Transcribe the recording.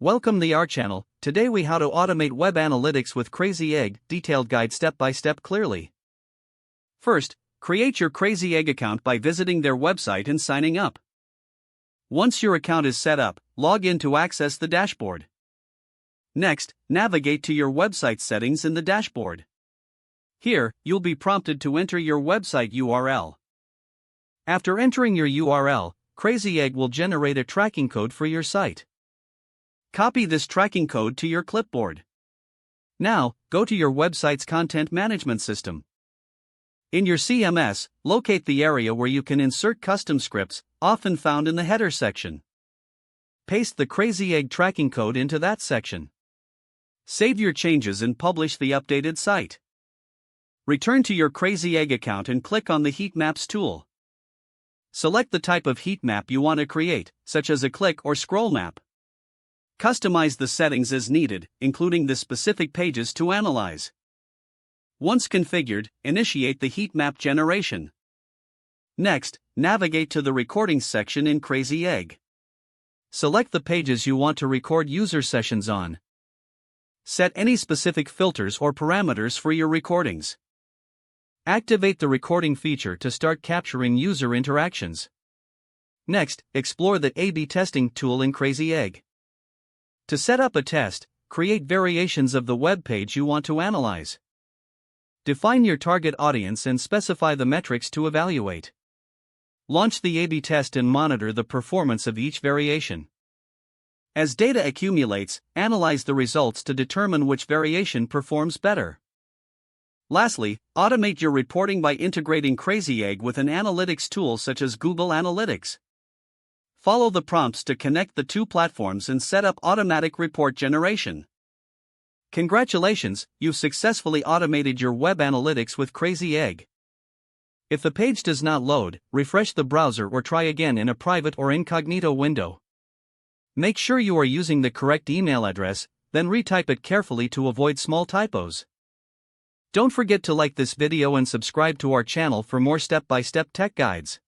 Welcome to our channel. Today we how to automate web analytics with Crazy Egg, detailed guide step by step clearly. First, create your Crazy Egg account by visiting their website and signing up. Once your account is set up, log in to access the dashboard. Next, navigate to your website settings in the dashboard. Here, you'll be prompted to enter your website URL. After entering your URL, Crazy Egg will generate a tracking code for your site. Copy this tracking code to your clipboard. Now, go to your website's content management system. In your CMS, locate the area where you can insert custom scripts, often found in the header section. Paste the Crazy Egg tracking code into that section. Save your changes and publish the updated site. Return to your Crazy Egg account and click on the Heatmaps tool. Select the type of heat map you want to create, such as a click or scroll map. Customize the settings as needed, including the specific pages to analyze. Once configured, initiate the heat map generation. Next, navigate to the Recordings section in Crazy Egg. Select the pages you want to record user sessions on. Set any specific filters or parameters for your recordings. Activate the recording feature to start capturing user interactions. Next, explore the A/B testing tool in Crazy Egg. To set up a test, create variations of the web page you want to analyze. Define your target audience and specify the metrics to evaluate. Launch the A/B test and monitor the performance of each variation. As data accumulates, analyze the results to determine which variation performs better. Lastly, automate your reporting by integrating Crazy Egg with an analytics tool such as Google Analytics. Follow the prompts to connect the two platforms and set up automatic report generation. Congratulations, you've successfully automated your web analytics with Crazy Egg. If the page does not load, refresh the browser or try again in a private or incognito window. Make sure you are using the correct email address, then retype it carefully to avoid small typos. Don't forget to like this video and subscribe to our channel for more step-by-step tech guides.